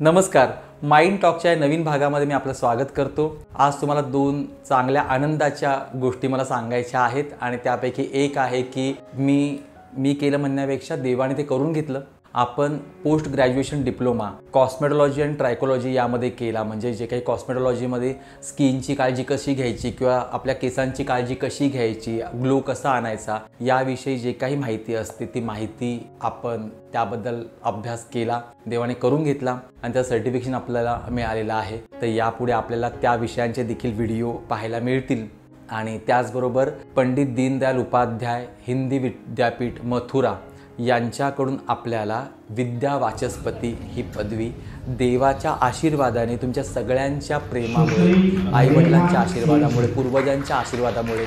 नमस्कार. माइंड टॉकच्या नवीन भागामध्ये मी आपलं स्वागत करतो. आज तुम्हाला दोन चांगल्या आनंदाच्या गोष्टी मला सांगायच्या आहेत आणि त्यापैकी एक आहे की मी केलं म्हणण्यापेक्षा देवाने ते करून घेतलं. आपण पोस्ट ग्रॅज्युएशन डिप्लोमा कॉस्मेटॉलॉजी आणि ट्रायकोलॉजी यामध्ये केला. म्हणजे जे काही कॉस्मेटॉलॉजीमध्ये स्किनची काळजी कशी घ्यायची किंवा आपल्या केसांची काळजी कशी घ्यायची, ग्लो कसा आणायचा याविषयी जे काही माहिती असते ती माहिती आपण त्याबद्दल अभ्यास केला, देवाने करून घेतला आणि त्या सर्टिफिकेशन आपल्याला मिळालेलं आहे. तर यापुढे आपल्याला त्या विषयांचे देखील व्हिडिओ पाहायला मिळतील. आणि त्याचबरोबर पंडित दीनदयाल उपाध्याय हिंदी विद्यापीठ मथुरा यांच्याकडून आपल्याला विद्या वाचस्पती ही पदवी देवाच्या आशीर्वादाने, तुमच्या सगळ्यांच्या प्रेमामुळे, आईवडिलांच्या आशीर्वादामुळे, पूर्वजांच्या आशीर्वादामुळे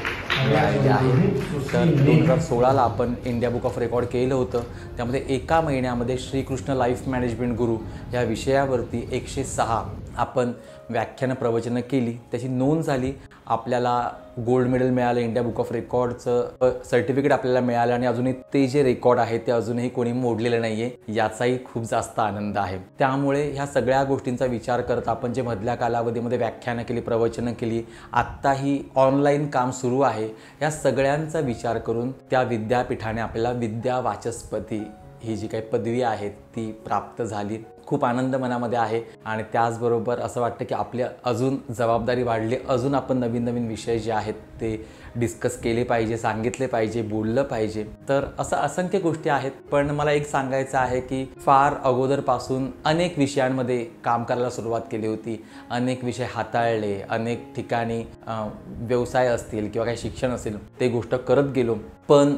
मिळालेली आहे. तर 2016ला आपण इंडिया बुक ऑफ रेकॉर्ड केलं होतं. त्यामध्ये एका महिन्यामध्ये श्रीकृष्ण लाईफ मॅनेजमेंट गुरु या विषयावरती 106 आपण व्याख्यानं प्रवचनं केली, त्याची नोंद झाली. आपल्याला गोल्ड मेडल मिळालं, इंडिया बुक ऑफ रेकॉर्डचं सर्टिफिकेट आपल्याला मिळालं आणि अजूनही ते जे रेकॉर्ड आहे ते अजूनही कोणी मोडलेलं नाही आहे, याचाही खूप जास्त आनंद आहे. त्यामुळे ह्या सगळ्या गोष्टींचा विचार करत आपण जे मधल्या कालावधीमध्ये व्याख्यानं केली, प्रवचनं केली, आत्ताही ऑनलाईन काम सुरू आहे, या सगळ्यांचा विचार करून त्या विद्यापीठाने आपल्याला विद्या वाचस्पती ही जी काही पदवी आहे ती प्राप्त झाली. खूप आनंद मनामध्ये आहे आणि त्याचबरोबर असं वाटतं की आपली अजून जबाबदारी वाढली, अजून आपण नवीन नवीन विषय जे आहेत ते डिस्कस केले पाहिजे, सांगितले पाहिजे, बोललं पाहिजे. तर असं असंख्य गोष्टी आहेत. पण मला एक सांगायचं आहे की फार अगोदरपासून अनेक विषयांमध्ये काम करायला सुरुवात केली होती, अनेक विषय हाताळले, अनेक ठिकाणी व्यवसाय असतील किंवा काही शिक्षण असेल ते गोष्ट करत गेलो. पण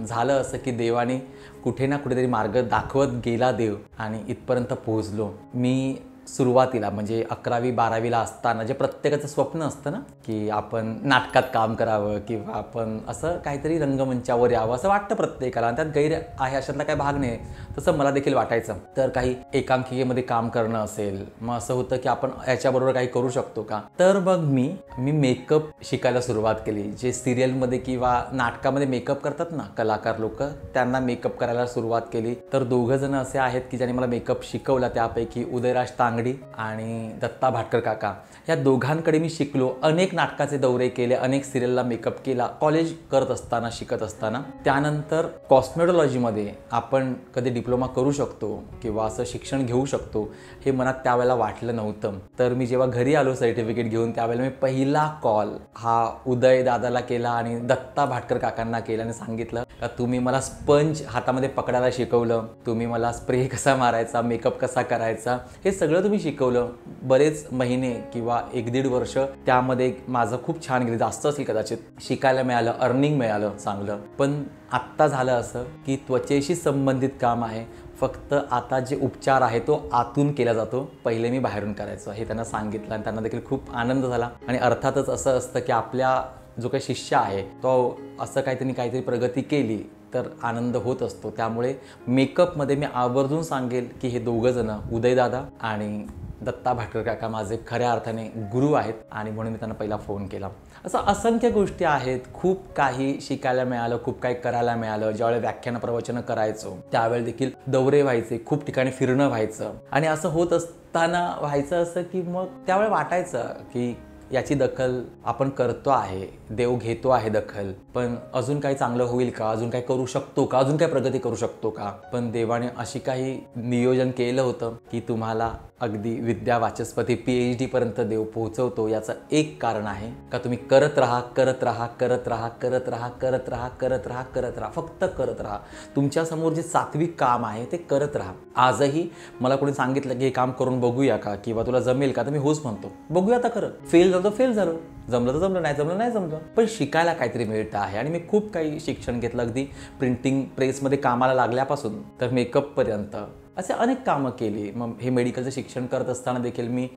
झालं असं की देवाने कुठे ना कुठेतरी मार्ग दाखवत गेला देव आणि इथपर्यंत पोहोचलो. मी सुरुवातीला म्हणजे 11वी-12वीला असताना जे प्रत्येकाचं स्वप्न असतं ना की आपण नाटकात काम करावं किंवा आपण असं काहीतरी रंगमंचावर यावं असं वाटतं प्रत्येकाला, आणि त्यात गैर आहे अशातला काही भाग नाही, तसं मला देखील वाटायचं. तर काही एकांकिकेमध्ये काम करणं असेल, मग असं होतं की आपण याच्याबरोबर काही करू शकतो का. तर मग मी मेकअप शिकायला सुरुवात केली. जे सिरियलमध्ये किंवा नाटकामध्ये मेकअप करतात ना कलाकार लोक, त्यांना मेकअप करायला सुरुवात केली. तर दोघं जण असे आहेत की ज्यांनी मला मेकअप शिकवला, त्यापैकी उदयराज तांगडी आणि दत्ता भाटकर काका, या दोघांकडे मी शिकलो. अनेक नाटकाचे दौरे केले, अनेक सिरियलला मेकअप केला कॉलेज करत असताना, शिकत असताना. त्यानंतर कॉस्मेटॉलॉजीमध्ये आपण कधी डिप्लोमा करू शकतो किंवा असं शिक्षण घेऊ शकतो हे मनात त्यावेळेला वाटलं नव्हतं. तर मी जेव्हा घरी आलो सर्टिफिकेट घेऊन, त्यावेळेला मी पहिला कॉल हा उदय दादाला केला आणि दत्ता भाटकर काकांना केला आणि सांगितलं का तुम्ही मला स्पंज हातामध्ये पकडायला शिकवलं, तुम्ही मला स्प्रे कसा मारायचा, मेकअप कसा करायचा, हे सगळं तुम्ही शिकवलं. बरेच महिने किंवा 1-1.5 वर्ष त्यामध्ये माझं खूप छान गेलं, जास्त असेल कदाचित, शिकायला मिळालं, अर्निंग मिळालं चांगलं. पण आत्ता झालं असं की त्वचेशी संबंधित काम आहे, फक्त आता जे उपचार आहे तो आतून केला जातो, पहिले मी बाहेरून करायचं हे त्यांना सांगितलं आणि त्यांना देखील खूप आनंद झाला. आणि अर्थातच असं असतं की आपल्या जो काही शिष्य आहे तो असं काहीतरी प्रगती केली तर आनंद होत असतो. त्यामुळे मेकअपमध्ये मी आवर्जून सांगेल की हे दोघं जण, उदयदादा आणि दत्ता भाटकर काका, माझे खऱ्या अर्थाने गुरु आहेत आणि म्हणून मी त्यांना पहिला फोन केला. असं असंख्य गोष्टी आहेत. खूप काही शिकायला मिळालं, खूप काही करायला मिळालं. ज्यावेळेला व्याख्यानं प्रवचनं करायचो त्यावेळेला देखील दौरे व्हायचे, खूप ठिकाणी फिरणं व्हायचं आणि असं होत असताना व्हायचं असं की मग त्यावेळेला वाटायचं की याची दखल आपण करतो आहे, देव घेतो आहे दखल, पण अजून काही चांगलं होईल का, अजून काही करू शकतो का, अजून काही प्रगती करू शकतो का. पण देवाने अशी काही नियोजन केलं होतं की तुम्हाला अगदी विद्या वाचस्पती PhD पर्यंत देव पोहोचवतो. याचं एक कारण आहे का तुम्ही करत राहा, करत राहा, करत राहा, करत राहा, करत राहा, करत राहा, करत राहा, फक्त करत राहा. तुमच्यासमोर जे सात्विक काम आहे ते करत राहा. आजही मला कोणी सांगितलं की हे काम करून बघूया का किंवा तुला जमेल का, तर मी होच म्हणतो, बघूया आता, खरं फेल झालं तर फेल झालं, जमलं तर जमलं, नाही जमलं नाही जमलं, पण शिकायला काहीतरी मिळतं आहे. आणि मी खूप काही शिक्षण घेतलं, अगदी प्रिंटिंग प्रेसमध्ये कामाला लागल्यापासून तर मेकअपपर्यंत असे अनेक कामं केली. मग हे मेडिकलचं शिक्षण करत असताना देखील मी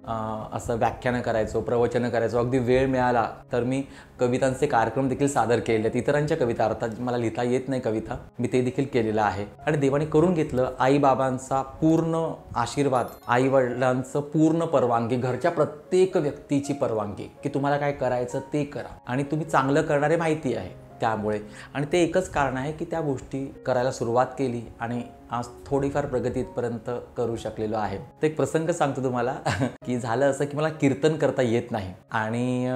असं व्याख्यानं करायचो, प्रवचनं करायचो. अगदी वेळ मिळाला तर मी कवितांचे कार्यक्रम देखील सादर केले. इतरांच्या कविता, अर्थात मला लिहिता येत नाही कविता, मी ते देखील केलेलं आहे. आणि देवाने करून घेतलं. आईबाबांचा पूर्ण आशीर्वाद, आईवडिलांचं पूर्ण परवानगी, घरच्या प्रत्येक व्यक्तीची परवानगी की तुम्हाला काय करायचं ते करा आणि तुम्ही चांगलं करणारे माहिती आहे त्यामुळे. आणि ते एकच कारण आहे की त्या गोष्टी करायला सुरुवात केली आणि आज थोडीफार प्रगती इथपर्यंत करू शकलेलो आहे. तर एक प्रसंग सांगतो तुम्हाला की झालं असं की मला कीर्तन करता येत नाही आणि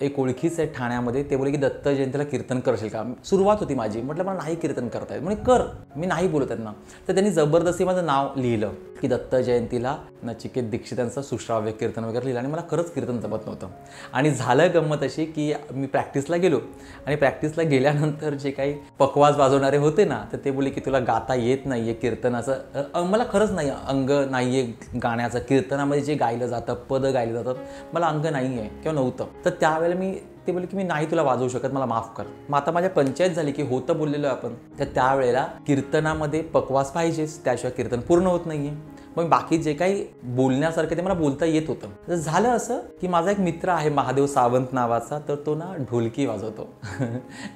एक ओळखीच आहे ठाण्यामध्ये, ते बोले की दत्त जयंतीला कीर्तन करशील का. सुरुवात होती माझी, म्हटलं मला नाही कीर्तन करता येत, म्हणजे कर, मी नाही बोलत त्यांना. तर त्यांनी जबरदस्ती माझं नाव लिहिलं की दत्त जयंतीला नचिकेत दीक्षितांचं सुश्राव्य कीर्तन वगैरे लिहिलं, आणि मला खरंच कीर्तन जमत नव्हतं. आणि झालं गंमत अशी की मी प्रॅक्टिसला गेलो, आणि प्रॅक्टिसला गेल्यानंतर जे काही पकवाज वाजवणारे होते ना, तर ते बोलले की तुला गाता येत नाही आहे कीर्तन. असं मला खरंच नाही, अंग नाही आहे गाण्याचं. कीर्तनामध्ये जे गायलं जातं, पदं गायली जातात, मला अंग नाही आहे किंवा नव्हतं. तर त्यावेळेला ते बोलले की मी नाही तुला वाजवू शकत, मला माफ कर. मग आता माझ्या पंचायत झाली की होतं बोललेलो आपण, तर त्यावेळेला कीर्तनामध्ये पकवास पाहिजेच, त्याशिवाय कीर्तन पूर्ण होत नाही आहे. मग बाकी जे काही बोलण्यासारखं ते मला बोलता येत होतं. तर झालं असं की माझा एक मित्र आहे महादेव सावंत नावाचा, तर तो ना ढोलकी वाजवतो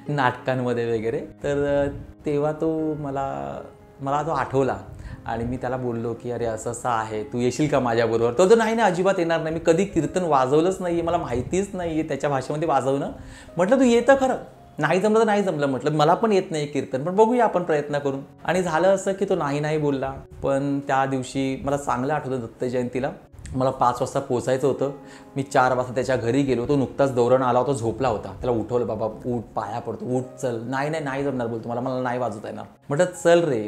नाटकांमध्ये वगैरे. तर तेव्हा तो मला तो आठवला, आणि मी त्याला बोललो की अरे असं असं आहे, तू येशील का माझ्याबरोबर. तो नाही अजिबात येणार नाही, मी कधी कीर्तन वाजवलंच नाही आहे, मला माहितीच नाही आहे त्याच्या भाषेमध्ये वाजवणं. म्हटलं तू येतं खरं, नाही जमलं तर नाही जमलं, म्हटलं मला पण येत नाही कीर्तन, पण बघूया आपण प्रयत्न करून. आणि झालं असं की तो नाही बोलला. पण त्या दिवशी मला चांगलं आठवतं, दत्त जयंतीला मला 5 वाजता पोचायचं होतं. मी 4 वाजता त्याच्या घरी गेलो. तो नुकताच दौरण आला होता, झोपला होता. त्याला उठवलं, बाबा उठ, पाया पडतो, उठ, चल. नाही जमणार बोलतो, मला नाही वाजवता येणार. म्हटलं चल रे,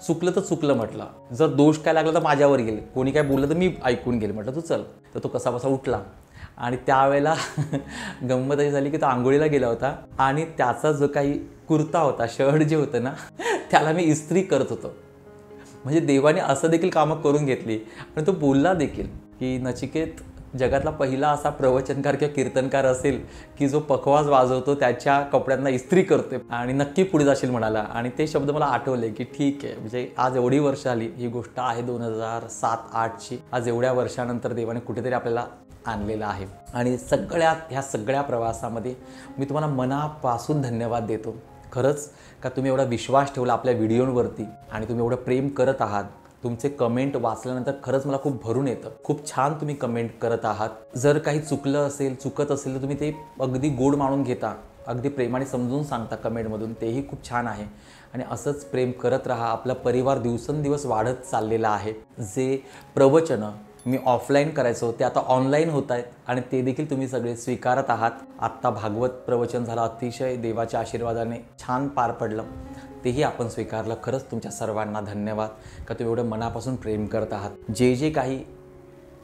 चुकलं तर चुकलं, म्हटलं जर दोष काय लागला तर माझ्यावर गेले, कोणी काय बोललं तर मी ऐकून गेले, म्हटलं तू चल. तर तो कसा बसा उठला. आणि त्यावेळेला गंमत अशी झाली की तो आंघोळीला गेला होता, आणि त्याचा जो काही कुर्ता होता, शर्ट जे होतं ना, त्याला मी इस्त्री करत होतो. म्हणजे देवाने असं देखील कामं करून घेतली. आणि तो बोलला देखील की नचिकेत, जगातला पहिला असा प्रवचनकार किंवा कीर्तनकार असेल की जो पखवाज वाजवतो, त्याच्या कपड्यांना इस्त्री करते, आणि नक्की पुढे जाशील म्हणाला. आणि ते शब्द मला आठवले की ठीक आहे, म्हणजे आज एवढी वर्ष आली, ही गोष्ट आहे 2007-08ची. आज एवढ्या वर्षानंतर देवाने कुठेतरी आपल्याला आणलेलं आहे. आणि ह्या सगळ्या प्रवासामध्ये मी तुम्हाला मनापासून धन्यवाद देतो खरंच, का तुम्ही एवढा विश्वास ठेवला आपल्या व्हिडिओवरती, आणि तुम्ही एवढं प्रेम करत आहात. तुमचे कमेंट वाचल्यानंतर खरंच मला खूप भरून येतं. खूप छान तुम्ही कमेंट करत आहात. जर काही चुकत असेल तर तुम्ही ते अगदी गोड मानून घेता, अगदी प्रेमाने समजून सांगता कमेंटमधून, तेही खूप छान आहे. आणि असंच प्रेम करत राहा. आपला परिवार दिवसेंदिवस वाढत चाललेला आहे. जे प्रवचनं मी ऑफलाईन करायचो ते आता ऑनलाईन होत आहेत, आणि ते देखील तुम्ही सगळे स्वीकारत आहात. आत्ता भागवत प्रवचन झालं, अतिशय देवाच्या आशीर्वादाने छान पार पडलं, तेही आपण स्वीकारलं. खरंच तुमच्या सर्वांना धन्यवाद, का तुम्ही एवढं मनापासून प्रेम करत आहात. जे काही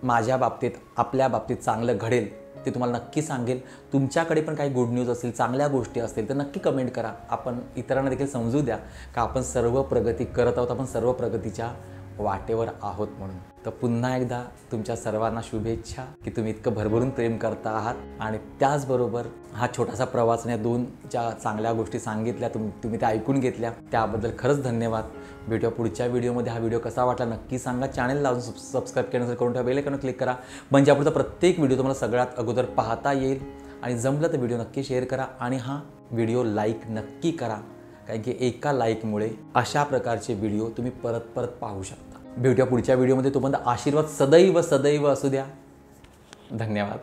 माझ्या बाबतीत, आपल्या बाबतीत चांगलं घडेल ते तुम्हाला नक्की सांगेल. तुमच्याकडे पण काही गुड न्यूज असेल, चांगल्या गोष्टी असतील तर नक्की कमेंट करा. आपण इतरांना देखील समजू द्या का आपण सर्व प्रगती करत आहोत, आपण सर्व प्रगतीच्या वाटेवर आहोत म्हणून. तर पुन्हा एकदा तुमच्या सर्वांना शुभेच्छा की तुम्ही इतकं भरभरून प्रेम करता आहात. आणि त्याचबरोबर हा छोटासा प्रवास, या 2 ज्या चांगल्या गोष्टी सांगितल्या, तुम्ही त्या ऐकून घेतल्या, त्याबद्दल खरंच धन्यवाद. भेटूया पुढच्या व्हिडिओमध्ये. हा व्हिडिओ कसा वाटला नक्की सांगा. चॅनल लावून सबस्क्राईब केल्यानंतर करून ठेवा, बेल आयकॉन क्लिक करा, म्हणजे आपला प्रत्येक व्हिडिओ तुम्हाला सगळ्यात अगोदर पाहता येईल. आणि जमलं तर व्हिडिओ नक्की शेअर करा, आणि हा व्हिडिओ लाईक नक्की करा, कारण की एका लाईकमुळे अशा प्रकारचे व्हिडिओ तुम्ही परत पाहू शकता. भेटूया पुढच्या व्हिडिओमध्ये. तोपर्यंत आशीर्वाद सदैव असू द्या. धन्यवाद.